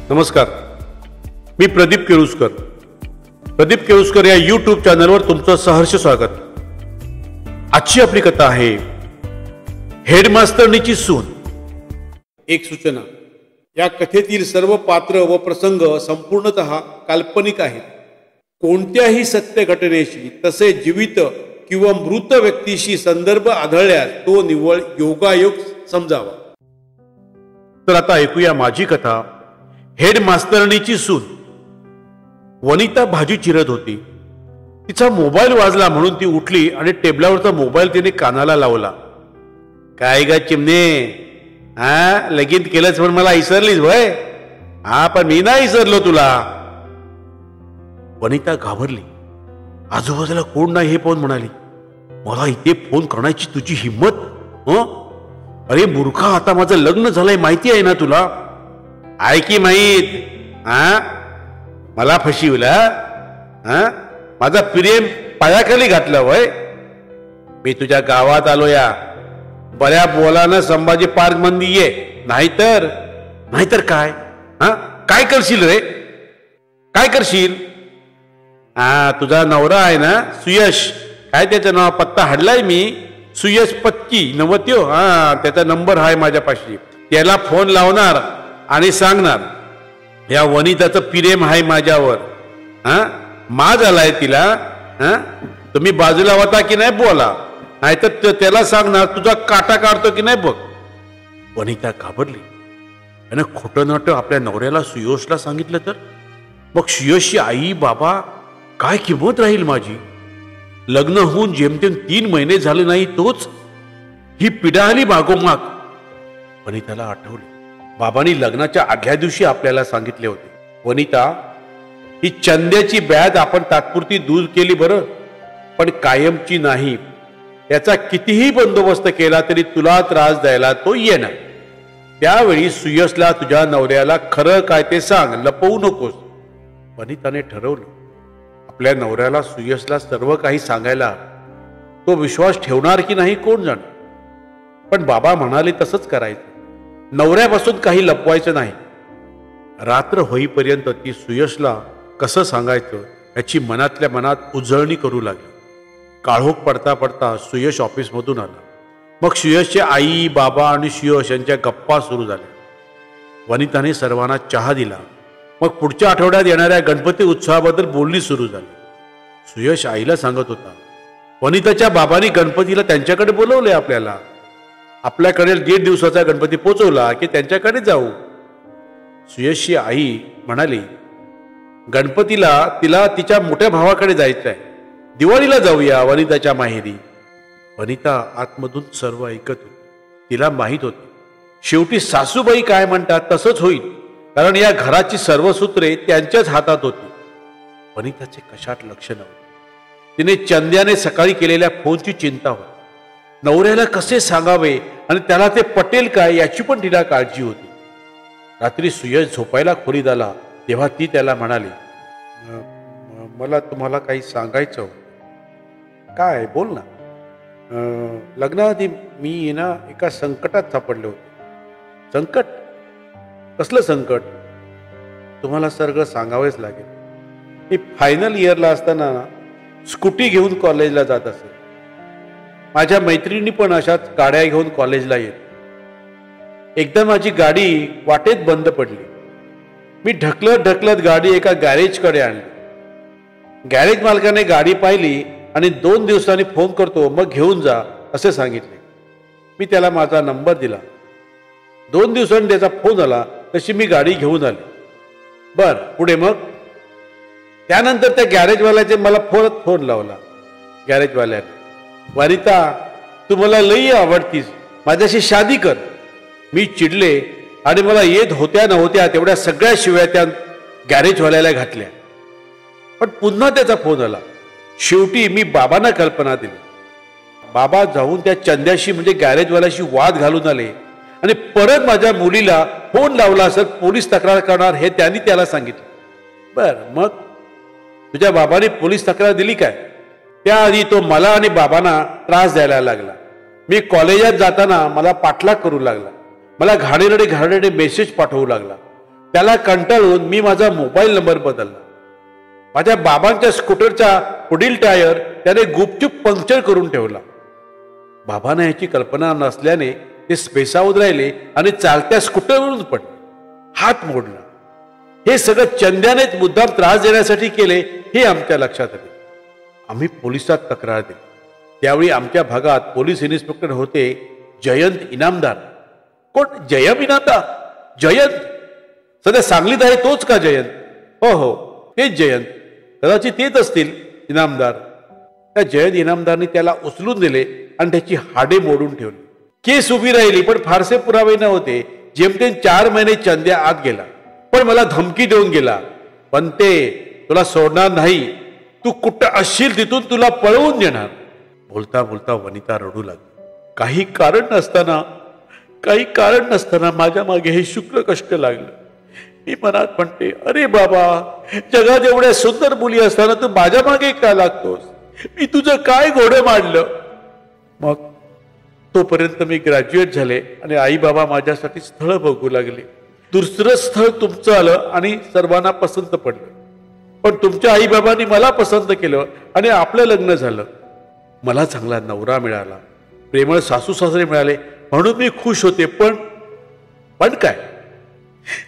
नमस्कार, मी प्रदीप केळुसकर. प्रदीप केळुसकर या यूट्यूब चॅनलवर तुमचं सहर्ष स्वागत. आजची आपली कथा आहे हेडमास्टरनीची सून. एक सूचना, या कथेतील सर्व पात्र व प्रसंग संपूर्णतः काल्पनिक आहेत. कोणत्याही सत्य घटनेशी तसेच जीवित किंवा मृत व्यक्तीशी संदर्भ आढळल्यास तो निव्वळ योगायोग समजावा. तर आता ऐकूया माझी कथा हेडमास्टरनीची सून. वनिता भाजी चिरत होती. तिचा मोबाईल वाजला म्हणून ती उठली आणि टेबलावरचा मोबाईल तिने कानाला लावला. काय ग चिमणे, हा लगीन केलंच पण मला विसरलीस वय? हा, पण मी नाही विसरलो तुला. वनिता घाबरली. आजूबाजूला कोण नाही हे पाहून म्हणाली, मला इथे फोन करण्याची तुझी हिंमत? अरे मूर्खा, आता माझं लग्न झालंय माहिती आहे ना तुला? ऐकी माहीत, हा मला फसविला, हा माझा प्रेम पायाखाली घातलं वय? मी तुझ्या गावात आलो या बऱ्या बोलानं संभाजी पार्क मंदी ये, नाहीतर काय? हा काय करशील रे, काय करशील? हा तुझा नवरा आहे ना सुयश, काय त्याचं नाव, पत्ता हाडलाय मी, सुयश पत्की नवत्यो, हा त्याचा नंबर आहे माझ्यापाशी. त्याला फोन लावणार आणि सांगणार या वनिताचं प्रेम आहे माझ्यावर, हा माज आलाय तिला, हा तुम्ही बाजूला होता की नाही बोला, नाहीतर त्याला सांगणार तुझा काटा काढतो की नाही बघ. वनिता घाबरली. आणि खोटं नाटं आपल्या नवऱ्याला सुयशला सांगितलं तर मग सुयशची आई बाबा काय किंमत राहील माझी? लग्न होऊन जेमतेम 3 महिने झाले नाही तोच ही पिढा आली मागोमाग. वनिताला आठवले बाबांनी लग्नाच्या आदल्या दिवशी आपल्याला सांगितले होते, वनिता ही चंद्याची बॅग आपण तात्पुरती दूर केली बरं, पण कायमची नाही. याचा कितीही बंदोबस्त केला तरी तुला त्रास द्यायला तो येणार. त्यावेळी सुयशला तुझ्या नवऱ्याला खरं काय ते सांग, लपवू नकोस. वनिताने ठरवलं आपल्या नवऱ्याला सुयशला सर्व काही सांगायला. तो विश्वास ठेवणार की नाही कोण जाणे, पण बाबा म्हणाले तसंच करायचं. नवऱ्यापासून काही लपवायचं नाही. रात्र होईपर्यंत ती सुयशला कसं सांगायचं याची मनातल्या मनात उजळणी करू लागली. काळोख पडता पडता सुयश ऑफिसमधून आला. मग सुयशचे आई बाबा आणि सुयश यांच्या गप्पा सुरू झाल्या. वनिताने सर्वांना चहा दिला. मग पुढच्या आठवड्यात येणाऱ्या गणपती उत्सवाबद्दल बोलणी सुरू झाली. सुयश आईला सांगत होता, वनिताच्या बाबांनी गणपतीला त्यांच्याकडे बोलवले, आपल्याकडे 1.5 दिवसाचा गणपती पोचवला की त्यांच्याकडे जाऊ. सुयशची आई म्हणाली, गणपतीला तिला तिच्या मोठ्या भावाकडे जायचं आहे, दिवाळीला जाऊया वनिताच्या माहेरी. वनिता आतमधून सर्व ऐकत होती. तिला माहीत होती शेवटी सासूबाई काय म्हणतात तसंच होईल, कारण या घराची सर्व सूत्रे त्यांच्याच हातात होती. वनिताचे कशात लक्ष नव्हते. तिने चंद्याने सकाळी केलेल्या फोनची चिंता होती. नवऱ्याला कसे सांगावे आणि त्याला ते पटेल काय याची पण तिला काळजी होती. रात्री सुयश झोपायला खोलीत आला तेव्हा ती त्याला म्हणाली, मला तुम्हाला काही सांगायचं होतं. काय, बोल ना. लग्नाआधी मी ना एका संकटात सापडले होते. संकट? कसलं संकट? तुम्हाला सगळं सांगावेच लागेल. मी फायनल इयरला असताना स्कूटी घेऊन कॉलेजला जात असे. माझ्या मैत्रिणी पण अशाच गाड्या घेऊन कॉलेजला येत. एकदा माझी गाडी वाटेत बंद पडली. मी ढकलत गाडी एका गॅरेजकडे आणली. गॅरेज मालकाने गाडी पाहिली आणि 2 दिवसांनी फोन करतो मग घेऊन जा असे सांगितले. मी त्याला माझा नंबर दिला. 2 दिवसांनी त्याचा फोन आला तशी मी गाडी घेऊन आली. बर पुढे मग? त्यानंतर त्या गॅरेजवाल्याचे मला फोन लावला. गॅरेजवाल्याने, वनिता तू मला लई आवडतीस, माझ्याशी शादी कर. मी चिडले आणि मला येत होत्या नव्हत्या तेवढ्या सगळ्या शिव्या त्या गॅरेजवाल्याला घातल्या. पण पुन्हा त्याचा फोन आला. शेवटी मी बाबांना कल्पना दिली. बाबा जाऊन त्या चंद्याशी म्हणजे गॅरेजवाल्याशी वाद घालून आले आणि परत माझ्या मुलीला फोन लावला असेल पोलीस तक्रार करणार हे त्यांनी त्याला सांगितलं. बर मग तुझ्या बाबांनी पोलीस तक्रार दिली काय? त्याआधी तो मला आणि बाबांना त्रास द्यायला लागला. मी कॉलेजात जाताना मला पाठलाग करू लागला. मला घाणेरडे मेसेज पाठवू लागला. त्याला कंटाळून मी माझा मोबाईल नंबर बदलला. माझ्या बाबांच्या स्कूटरचा पुढील टायर त्याने गुपचूप पंक्चर करून ठेवला. बाबांना याची कल्पना नसल्याने ते स्पेसावत राहिले आणि चालत्या स्कूटरवरून पडले, हात मोडला. हे सगळं चंद्यानेच मुद्दाम त्रास देण्यासाठी केले हे आमच्या लक्षात आले. आम्ही पोलिसात तक्रार दिली. त्यावेळी आमच्या भागात पोलीस इन्स्पेक्टर होते जयंत इनामदार. कोण? जयम इनामदार? जयंत सध्या सांगलीत आहे तोच का जयंत? हो हो, तेच जयंत. कदाचित तेच असतील इनामदार. त्या जयंत इनामदारनी त्याला उचलून दिले आणि त्याची हाडे मोडून ठेवली. केस उभी राहिली, पण फारसे पुरावे नव्हते. जेमतेम 4 महिने चंद्या आत गेला, पण मला धमकी देऊन गेला, पण ते तुला सोडणार नाही, तू कुठं असशील तिथून तुला पळवून देणार. बोलता बोलता वनिता रडू लागली. काही कारण नसताना माझ्या मागे हे शुक्ल कष्ट लागलं. मी मनात म्हणते, अरे बाबा, जगात एवढ्या सुंदर मुली असताना तू माझ्या मागे का लागतोस? मी तुझं काय घोडं मांडलं? मग तोपर्यंत मी ग्रॅज्युएट झाले आणि आई बाबा माझ्यासाठी स्थळ बघू लागले. दुसरं स्थळ तुमचं आलं आणि सर्वांना पसंत पडलं. पण तुमच्या आई बाबांनी मला पसंत केलं आणि आपलं लग्न झालं. मला चांगला नवरा मिळाला, प्रेमळ सासू सासरे मिळाले, म्हणून मी खुश होते. पण काय,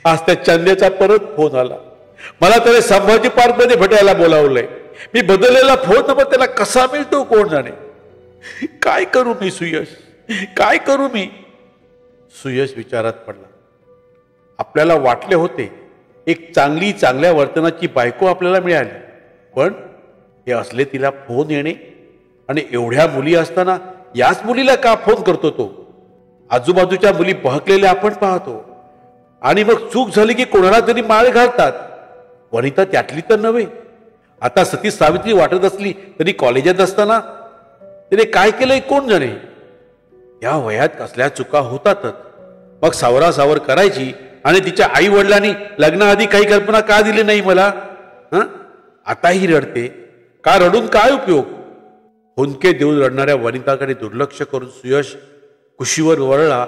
आज त्या चंद्याचा परत फोन आला. मला त्याने संभाजी पार्क मध्ये भेटायला बोलावलंय. मी बदललेला फोन नंबर त्याला कसा मिळतो कोण जाणे. काय करू मी सुयश, काय करू मी? सुयश विचारात पडला. आपल्याला वाटले होते एक चांगल्या वर्तनाची बायको आपल्याला मिळाली, पण हे असले तिला फोन येणे आणि एवढ्या मुली असताना याच मुलीला का फोन करतो तो? आजूबाजूच्या मुली बहकलेल्या आपण पाहतो आणि मग चूक झाली की कोणाला तरी माळ घालतात. वनिता त्यातली तर नव्हे. आता सती सावित्री वाटत असली तरी कॉलेजात असताना तिने काय केलंय कोण जाणे. या वयात कसल्या चुका होतातच. मग सावरासावर करायची आणि तिच्या आई वडिलांनी लग्नाआधी काही कल्पना का दिली नाही मला? आताही रडते. का रडून काय उपयोग? हुंदके देऊन रडणाऱ्या वनिताकडे दुर्लक्ष करून सुयश कुशीवर वळला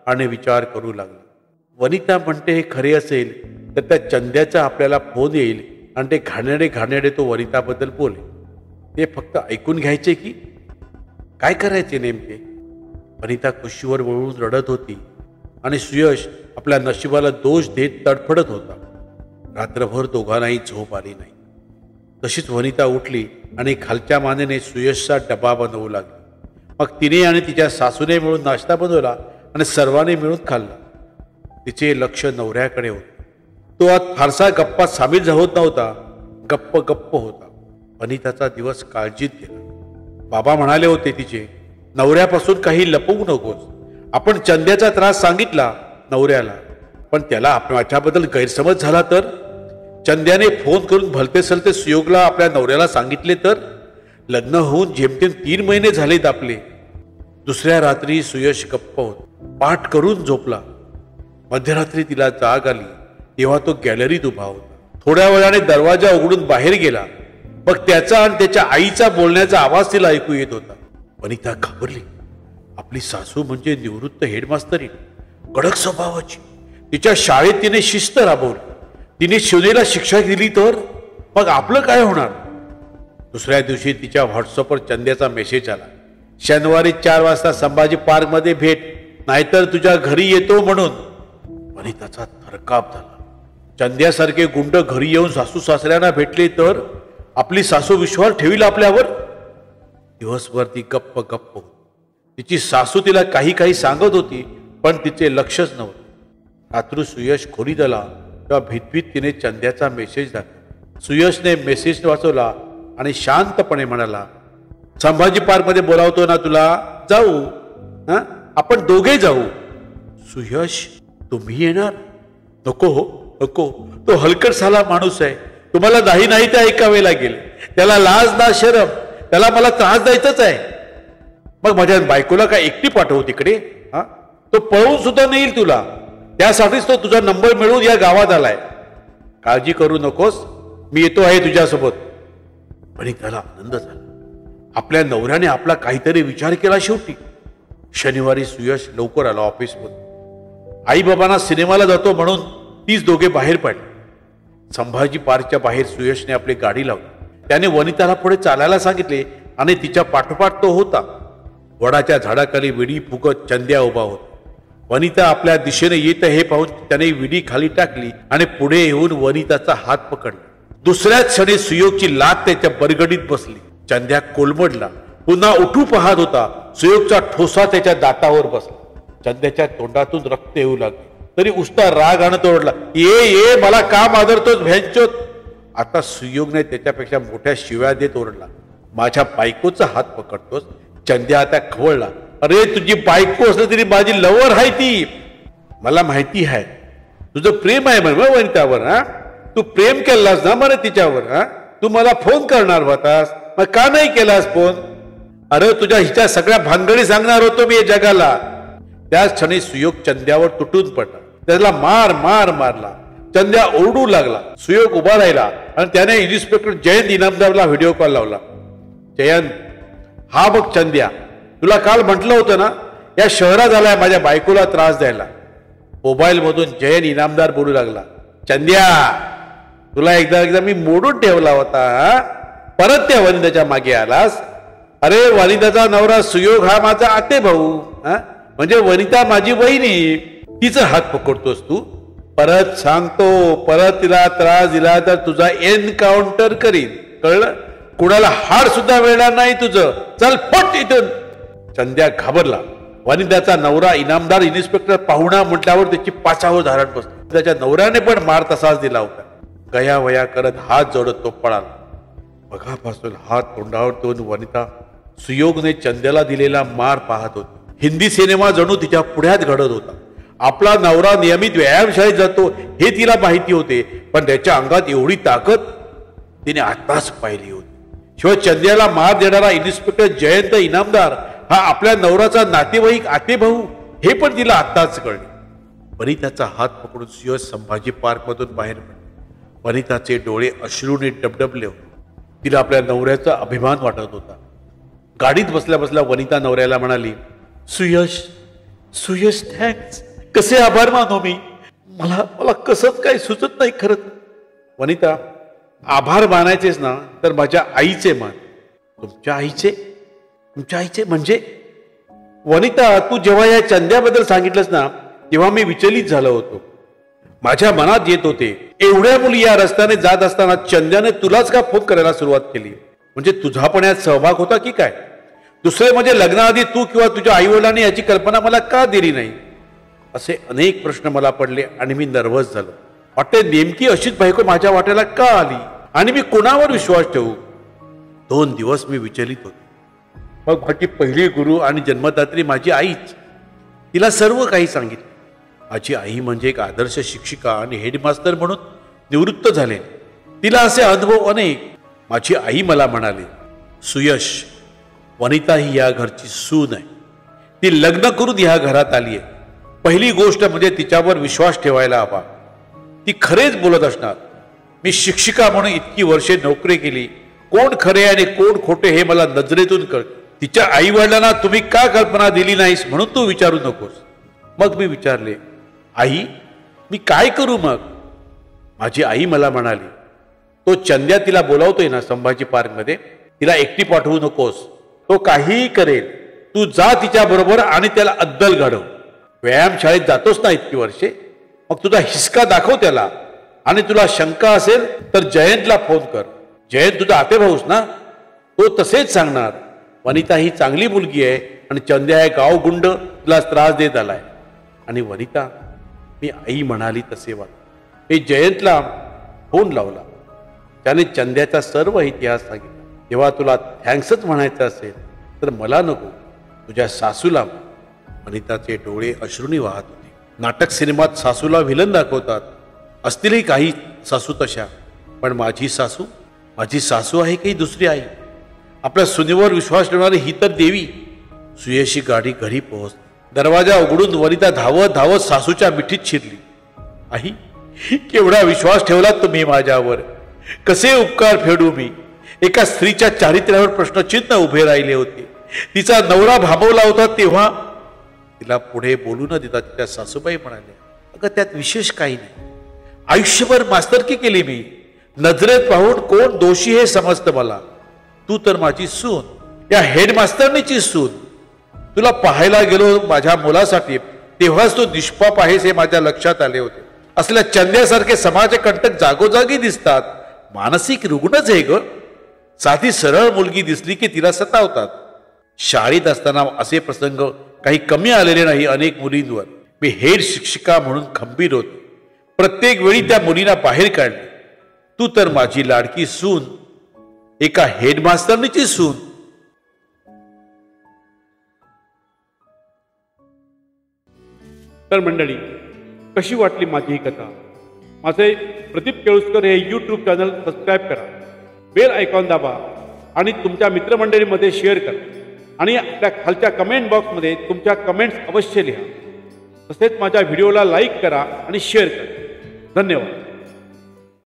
आणि विचार करू लागला. वनिता म्हणते हे खरे असेल तर त्या चंद्याचा आपल्याला फोन येईल आणि ते घाणेरडे तो वनिताबद्दल बोले. ते फक्त ऐकून घ्यायचे की काय करायचे नेमके? वनिता कुशीवर वळून रडत होती आणि सुयश आपल्या नशिबाला दोष देत तडफडत होता. रात्रभर दोघांनाही झोप आली नाही. तशीच वनिता उठली आणि खालच्या मानेने सुयशचा डबा बनवू लागली. मग तिने आणि तिच्या सासूने मिळून नाश्ता बनवला आणि सर्वांनी मिळून खाल्ला. तिचे लक्ष नवऱ्याकडे होते. तो आज फारसा गप्पात सामील होत नव्हता, गप्प होता. वनिताचा दिवस काळजीत गेला. बाबा म्हणाले होते तिचे, नवऱ्यापासून काही लपवू नकोस. आपण चंद्याचा त्रास सांगितला नवऱ्याला, पण त्याला माझ्याबद्दल गैरसमज झाला तर? चंद्याने फोन करून भलते सलते सुयोगला आपल्या नवऱ्याला सांगितले तर? लग्न होऊन जेमतेम 3 महिने झालेत आपले. दुसऱ्या रात्री सुयश गप्प होत, पाठ करून झोपला. मध्यरात्री तिला जाग आली तेव्हा तो गॅलरीत उभा होता. थोड्या वेळाने दरवाजा उघडून बाहेर गेला. मग त्याचा आणि त्याच्या आईचा बोलण्याचा आवाज तिला ऐकू येत होता. वनिता घाबरली. आपली सासू म्हणजे निवृत्त हेडमास्तरी, कडक स्वभावाची. तिच्या शाळेत तिने शिस्त राबवली. तिने शिवनेला शिक्षा दिली तर मग आपलं काय होणार? दुसऱ्या दिवशी तिच्या व्हॉट्सअपवर चंद्याचा मेसेज आला, शनिवारी 4 वाजता संभाजी पार्क मध्ये भेट, नाहीतर तुझ्या घरी येतो म्हणून. वनिताचा थरकाप झाला. चंद्यासारखे गुंड घरी येऊन सासू सासऱ्यांना भेटले तर आपली सासू विश्वास ठेवील आपल्यावर? दिवसभर ती गप्प होती. तिची सासू तिला काही सांगत होती, पण तिचे लक्षच नव्हते. रात्री सुयश खोलीत आला तेव्हा भीतभीत तिने चंद्याचा मेसेज दाखवला. सुयशने मेसेज वाचवला आणि शांतपणे म्हणाला, संभाजी पार्क मध्ये बोलावतो ना तुला, जाऊ. आपण दोघे जाऊ. सुयश, तुम्ही येणार? नको हो, नको. तो हलकट साला माणूस आहे. तुम्हाला नाही ते ऐकावे लागेल. त्याला लाज ना शरम, त्याला मला त्रास द्यायचाच आहे. मग माझ्या बायकोला काय एकटी पाठवू तिकडे? तो पळवून सुद्धा नेईल तुला. त्यासाठीच तो तुझा नंबर मिळवून या गावात आलाय. काळजी करू नकोस, मी येतो आहे तुझ्यासोबत. पण त्याला आनंद झाला. आपल्या नवऱ्याने आपला काहीतरी विचार केला. शेवटी शनिवारी सुयश लवकर आला ऑफिसमध्ये. आई बाबांना सिनेमाला जातो म्हणून तीच दोघे बाहेर पडले. संभाजी पार्कच्या बाहेर सुयशने आपली गाडी लावली. त्याने वनिताला पुढे चालायला सांगितले आणि तिच्या पाठोपाठ तो होता. वडाच्या झाडाखाली विडी फुगत चंद्या उभा होता. वनिता आपल्या दिशेने येत हे पाहून त्याने विडी खाली टाकली आणि पुढे येऊन वनिताचा हात पकडला. दुसऱ्याच क्षणी सुयोगची लात त्याच्या बरगडीत बसली. चंद्या कोलमडला, पुन्हा उठू पाहत होता. सुयोगचा ठोसा त्याच्या दातावर बसला. चंद्याच्या तोंडातून रक्त येऊ लागले तरी उसता राग आणत ओरडला, ये ये, मला का मादरतोस भ्यांचोत. आता सुयोगने त्याच्यापेक्षा मोठ्या शिव्या देत ओरडला, माझ्या बायकोचा हात पकडतोस. चंद्या आता खवळला, अरे तुझी बायको असलं तरी माझी लवर आहे ती. मला माहिती आहे तुझं प्रेम आहे म्हण वनितावर. हा, तू प्रेम केलास ना म्हणे तिच्यावर. हा, तू मला फोन करणार होतास, मग का नाही केलास फोन. अरे तुझ्या हिच्या सगळ्या भानगडी सांगणार होतो मी या जगाला. त्याच क्षणी सुयोग चंद्यावर तुटून पडला. त्याला मार मार मारला. चंद्या ओरडू लागला. सुयोग उभा राहिला आणि त्याने इन्स्पेक्टर जयंत इनामदारला व्हिडिओ कॉल लावला. जयंत, हा बघ चंद्या, तुला काल म्हटलं होतं ना या शहरात आलाय माझ्या बायकोला त्रास द्यायला. मोबाईल मधून जयंत इनामदार बोलू लागला, चंद्या, तुला एकदा मी मोडून ठेवला होता, परत त्या वनिताच्या मागे आलास. अरे वनिताचा नवरा सुयोग हा माझा आते भाऊ, म्हणजे वनिता माझी वहिनी, तिचा हात पकडतोस तू. परत सांगतो, परत तिला त्रास दिला तर तुझा एनकाउंटर करीन, कळलं. कुणाला हाड सुद्धा मिळणार नाही तुझं. चल फट इथून. चंद्या घाबरला. वनिताचा नवरा इनामदार इन्स्पेक्टर पाहुणा म्हटल्यावर त्याची पाचावर धारण बसली. त्याच्या नवऱ्याने पण मार तसाच दिला होता. गया वया करत हात जोडत तो पळाला. बघापासून हात तोंडावर ठेवून वनिता सुयोगने चंद्याला दिलेला मार पाहत होती. हिंदी सिनेमा जणू तिच्या पुढ्यात घडत होता. आपला नवरा नियमित व्यायामशाळेत जातो हे तिला माहिती होते, पण त्याच्या अंगात एवढी ताकद तिने आताच पाहिली होती. शिवाय चंद्याला मार देणारा इन्स्पेक्टर जयंत इनामदार हा आपल्या नवराचा नातेवाईक आतेभाऊ हे पण तिला आताच कळले. वनिताचा हात पकडून सुयोग संभाजी पार्क मधून बाहेर पडले. वनिताचे डोळे अश्रूने डबडबले होते. तिला आपल्या नवऱ्याचा अभिमान वाटत होता. गाडीत बसल्या बसल्या वनिता नवऱ्याला म्हणाली, सुयश, सुयश, थँक्स. कसे आभार मानू मी. मला कसंच काही सुचत नाही खरं. वनिता, आभार मानायचेच ना तर माझ्या आईचे मान. तुमच्या आईचे? तुमच्या आईचे म्हणजे? वनिता, तू जेव्हा या चंद्याबद्दल सांगितलंस ना तेव्हा मी विचलित झालो होतो. माझ्या मनात येत होते, एवढ्या मुली या रस्त्याने जात असताना चंद्याने तुलाच का फोन करायला सुरुवात केली. म्हणजे तुझा पण यात सहभाग होता की काय? दुसरे म्हणजे लग्नाआधी तू किंवा तुझ्या आई वडिलांनी याची कल्पना मला का दिली नाही. असे अनेक प्रश्न मला पडले आणि मी नर्वस झालो. वाटते नेमकी अशीच बायको माझ्या वाट्याला का आली आणि मी कोणावर विश्वास ठेवू. 2 दिवस मी विचलित होतो. मग माझी पहिली गुरु आणि जन्मदात्री माझी आईच. तिला सर्व काही सांगितलं. माझी आई म्हणजे एक आदर्श शिक्षिका आणि हेडमास्टर म्हणून निवृत्त झाले. तिला असे अनुभव अनेक. माझी आई मला म्हणाली, सुयश, वनिता ही या घरची सून आहे. ती लग्न करून ह्या घरात आली आहे. पहिली गोष्ट म्हणजे तिच्यावर विश्वास ठेवायला हवा. ती खरेच बोलत असणार. मी शिक्षिका म्हणून इतकी वर्षे नोकरी केली. कोण खरे आणि कोण खोटे हे मला नजरेतून कळते. तिच्या आई वडिलांना तुम्ही का कल्पना दिली नाहीस म्हणून तू विचारू नकोस. मग मी विचारले, आई, मी काय करू मग? माझी आई मला म्हणाली, तो चंद्या तिला बोलावतोय ना संभाजी पार्कमध्ये, तिला एकटी पाठवू नकोस. तो काहीही करेल. तू जा तिच्या बरोबर आणि त्याला अद्दल घडव. व्यायामशाळेत जातोस ना इतकी वर्षे, मग तुझा हिसका दाखव त्याला. आणि तुला शंका असेल तर जयंतला फोन कर. जयंत तुझा आतेभाऊस ना, तो तसेच सांगणार. वनिता ही चांगली मुलगी आहे आणि चंद्या हे गावगुंड तुला त्रास देत आलाय. आणि वनिता, मी आई म्हणाली तसे वाट. मी जयंतला फोन लावला. त्याने चंद्याचा सर्व इतिहास सांगितला. तेव्हा तुला थँक्सच म्हणायचं असेल तर मला नको, तुझ्या सासूला. वनिताचे डोळे अश्रूनी वाहत होते. नाटक सिनेमात सासूला व्हिलन दाखवतात. असतीलही काही सासू तशा, पण माझी सासू आहे काही दुसरी आई. आपल्या सुनेवर विश्वास ठेवणारी ही तर देवी. सुयशी गाडी घरी पोहोचली. दरवाजा उघडून वनिता धावत धावत सासूच्या मिठीत शिरली. आई, केवढा विश्वास ठेवला तुम्ही माझ्यावर. कसे उपकार फेडू मी. एका स्त्रीच्या चारित्र्यावर प्रश्नचिन्ह उभे राहिले होते. तिचा नवरा भांबवला होता तेव्हा. तिला पुढे बोलू न देता तिच्या सासूबाई म्हणाल्या, अगं त्यात विशेष काही नाही. आयुष्यभर मास्तरकी केली मी. नजरेत पाहून कोण दोषी हे समजतं मला. तू तर माझी सून, या हेडमास्तरनीची सून. तुला पाहायला गेलो माझ्या मुलासाठी, तेव्हाच तू निष्पाप आहेस हे माझ्या लक्षात आले होते. असल्या चंद्यासारखे समाजकंटक जागोजागी दिसतात. मानसिक रुग्णच आहे ग. साधी सरळ मुलगी दिसली की तिला सतावतात. शाळेत असताना असे प्रसंग काही कमी आलेले नाही अनेक मुलींवर. मी हेड शिक्षिका म्हणून खंबीर होतो. प्रत्येक वेळी त्या मुलींना बाहेर काढले. तू तर माझी लाडकी सून, एका हेडमास्तरनीची सून. तर मंडळी, कशी वाटली माझी ही कथा? माझे प्रदीप केळुसकर हे यूट्यूब चॅनल सबस्क्राईब करा, बेल आयकॉन दाबा आणि तुमच्या मित्रमंडळीमध्ये शेअर करा. आणि आपल्या खालच्या कमेंट बॉक्समध्ये तुमच्या कमेंट्स अवश्य लिहा. तसेच माझ्या व्हिडिओला लाईक करा आणि शेअर करा. धन्यवाद.